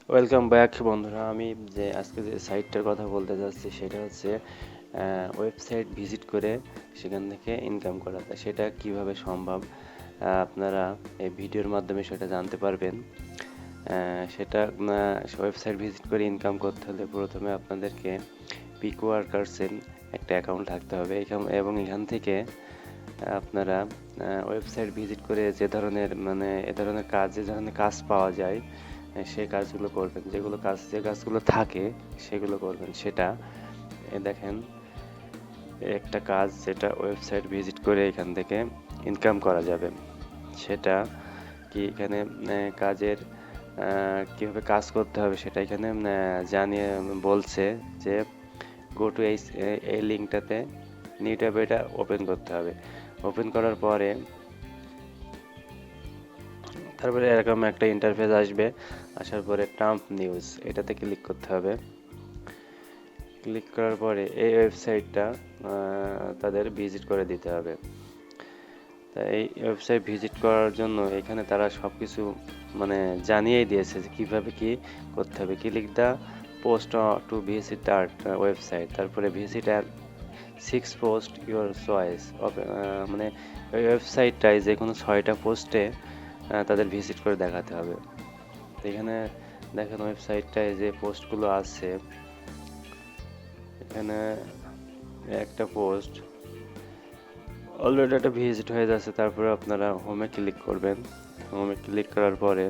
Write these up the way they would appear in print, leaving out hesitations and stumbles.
Welcome back বন্ধুরা। আমি আজকে যে সাইটটার কথা বলতে যাচ্ছি সেটা হচ্ছে ওয়েবসাইট ভিজিট করে সেখান থেকে ইনকাম করা। তা সেটা কিভাবে সম্ভব আপনারা এই ভিডিওর মাধ্যমে সেটা জানতে পারবেন। সেটা ওয়েবসাইট ভিজিট করে ইনকাম করতে হলে প্রথমে আপনাদেরকে পিকওয়ার্কার্সের একটা অ্যাকাউন্ট থাকতে হবে এবং এখান থেকে আপনারা ওয়েবসাইট ভিজিট করে এ ধরনের যে ধরনের কাজ পাওয়া যায় সেই কাজগুলো করবেন। যে কাজগুলো থাকে সেগুলো করবেন। সেটা দেখেন, একটা কাজ যেটা ওয়েবসাইট ভিজিট করে এখান থেকে ইনকাম করা যাবে। সেটা কি এখানে কাজের কিভাবে কাজ করতে হবে সেটা এখানে জানিয়ে বলছে যে গো টু এই লিঙ্কটাতে নিউ ট্যাবে এটা ওপেন করতে হবে। ওপেন করার পরে তারপরে এরকম একটা ইন্টারফেস আসবে। আসার পরে ট্রাম্প নিউজ এটাতে ক্লিক করতে হবে। ক্লিক করার পরে এই ওয়েবসাইটটা তাদের ভিজিট করে দিতে হবে। তা এই ওয়েবসাইট ভিজিট করার জন্য এখানে তারা সব কিছু জানিয়েই দিয়েছে যে কীভাবে কী করতে হবে। Click the post to visit that website, তারপরে visit at 6 post your choice. মানে ওই ওয়েবসাইটটায় যে কোনো 6টা পোস্টে তাদের ভিজিট করে দেখাতে হবে। তো এখানে দেখেন ওয়েবসাইটটায় যে পোস্টগুলো আছে, এখানে একটা পোস্ট অলরেডি একটা ভিজিট হয়ে যাচ্ছে। তারপরে আপনারা হোমে ক্লিক করবেন। হোমে ক্লিক করার পরে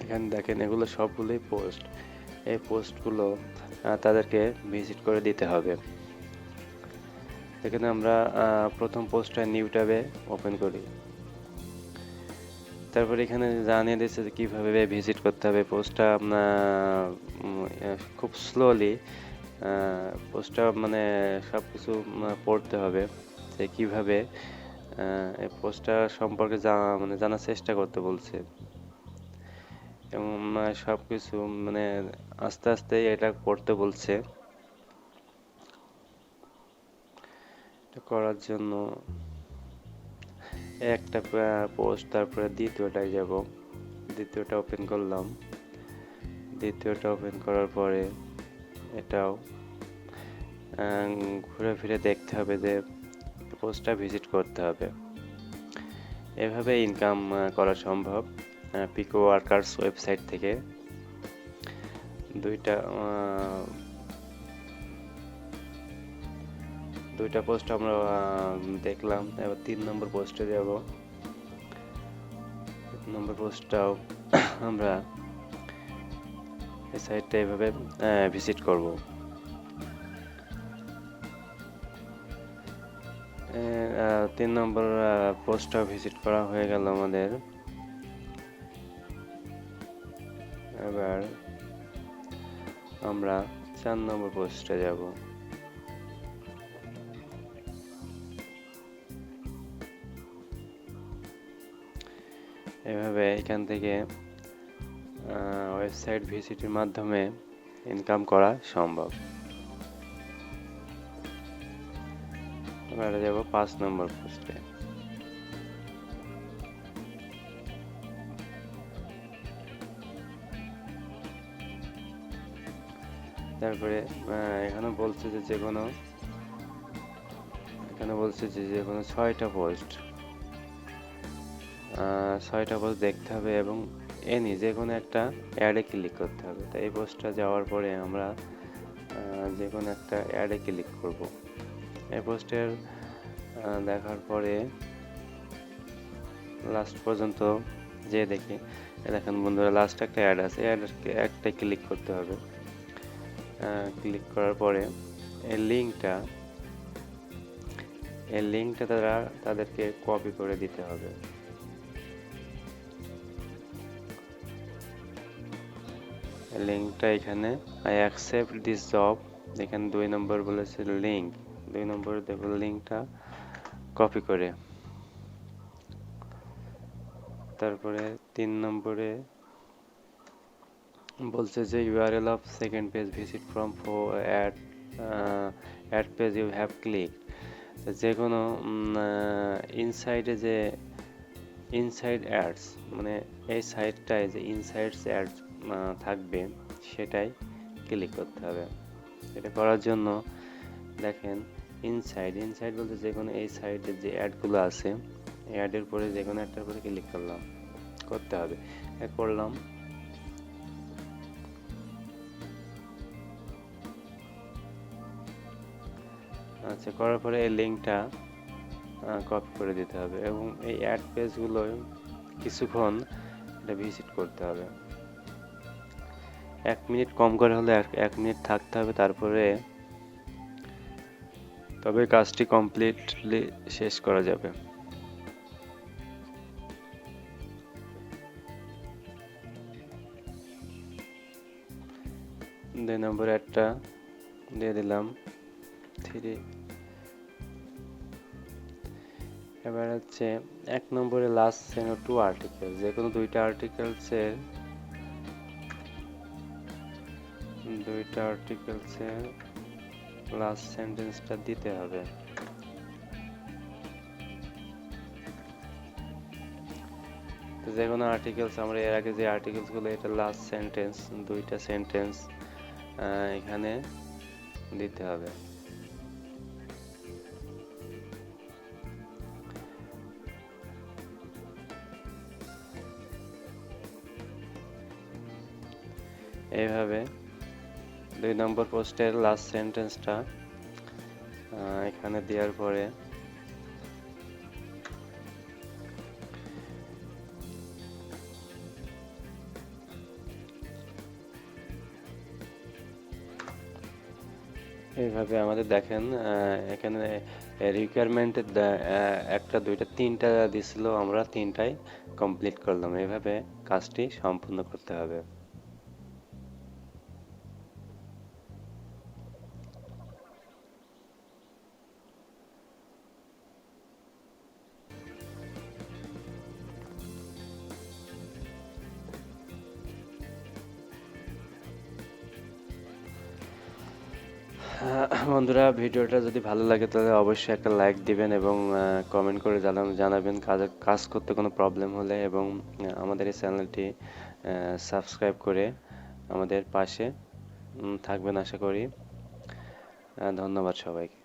এখানে দেখেন এগুলো সবগুলোই পোস্ট। এই পোস্টগুলো তাদেরকে ভিজিট করে দিতে হবে। এখানে আমরা প্রথম পোস্টটা নিউ ট্যাবে ওপেন করি। তারপরে এখানে জানিয়ে দিচ্ছে যে কীভাবে ভিজিট করতে হবে। পোস্টটা খুব স্লোলি পোস্টটা সব কিছু পড়তে হবে যে কীভাবে এই পোস্টটা সম্পর্কে জানার চেষ্টা করতে বলছে। এবং সব কিছু আস্তে আস্তে এটা পড়তে বলছে। এটা করার জন্য একটা পোস্ট, তারপরে দ্বিতীয়টায় যাব। দ্বিতীয়টা ওপেন করলাম। দ্বিতীয়টা ওপেন করার পরে এটাও ঘুরে ফিরে দেখতে হবে যে পোস্টটা ভিজিট করতে হবে। এভাবে ইনকাম করা সম্ভব পিকো ওয়ার্কার্স ওয়েবসাইট থেকে। দুইটা পোস্ট আমরা দেখলাম। এবার 3 নম্বর পোস্টে যাব। 3 নম্বর পোস্টটাও আমরা এই সাইটটা এভাবে ভিজিট করব। 3 নম্বর পোস্টটাও ভিজিট করা হয়ে গেল আমাদের। এবার আমরা 4 নম্বর পোস্টে যাব। এভাবে এখান থেকে ওয়েবসাইট ভিজিটের মাধ্যমে ইনকাম করা সম্ভব। এবারে যাব 5 নম্বর পোস্টে। তারপরে এখানে বলছে যে যে কোনো 6টা পোস্ট দেখতে হবে এবং যে কোনো একটা অ্যাডে ক্লিক করতে হবে। তো এই পোস্টটা যাওয়ার পরে আমরা যে কোনো একটা অ্যাডে ক্লিক করব। এই পোস্টের দেখার পরে লাস্ট পর্যন্ত যে দেখি, দেখেন বন্ধুরা, লাস্ট একটা অ্যাড আছে। একটা ক্লিক করতে হবে। ক্লিক করার পরে এই লিঙ্কটা তাদেরকে কপি করে দিতে হবে। লিঙ্কটা এখানে আই অ্যাকসেপ্ট দিস জব, এখানে 2 নম্বর বলেছে লিঙ্ক। 2 নম্বরে দেব লিঙ্কটা কপি করে। তারপরে 3 নম্বরে বলছে যে URL of second page visit from add page you have click. যে কোনো ইনসাইডে যে ইনসাইড অ্যাডস, এই সাইটটায় যে ইনসাইডস অ্যাডস থাকবে সেটাই ক্লিক করতে হবে। এটা করার জন্য দেখেন ইনসাইড বলতে যে কোনো এই সাইডে যে অ্যাডগুলো আছে এই অ্যাডের পরে যে কোনো একটার উপরে ক্লিক করতে হবে। করলাম। আচ্ছা, করার পরে এই লিঙ্কটা কপি করে দিতে হবে এবং এই অ্যাড পেজগুলো কিছুক্ষণ এটা ভিজিট করতে হবে। 1 মিনিট কম করে হলে 1 মিনিট থাকতে হবে, তবে কাজটি কমপ্লিটলি শেষ করা যাবে। 2 নম্বর অ্যাডটা দিয়ে দিলাম 3। এবার হচ্ছে 1 নম্বরে লাস্ট সেন্ড 2 আর্টিকেল, যে কোনো দুইটা আর্টিকেলসের লাস্ট সেন্টেন্সটা দিতে হবে। তো যে কোনো আর্টিকেলস, আমরা এর আগে যে আর্টিকেলসগুলো এটা লাস্ট সেন্টেন্স, দুইটা সেন্টেন্স এখানে দিতে হবে। এইভাবে 2 নম্বর পোস্টের লাস্ট সেন্টেন্সটা এখানে দেওয়ার পরে এইভাবে আমাদের দেখেন এখানে রিকোয়ারমেন্টের 1টা 2টা 3টা দিছিল, আমরা 3টাই কমপ্লিট করলাম। এইভাবে কাজটি সম্পূর্ণ করতে হবে। বন্ধুরা, ভিডিওটা যদি ভালো লাগে তাহলে অবশ্যই একটা লাইক দিবেন এবং কমেন্ট করে জানাবেন কাজ করতে কোনো প্রবলেম হলে, এবং আমাদের এই চ্যানেলটি সাবস্ক্রাইব করে আমাদের পাশে থাকবেন আশা করি। ধন্যবাদ সবাইকে।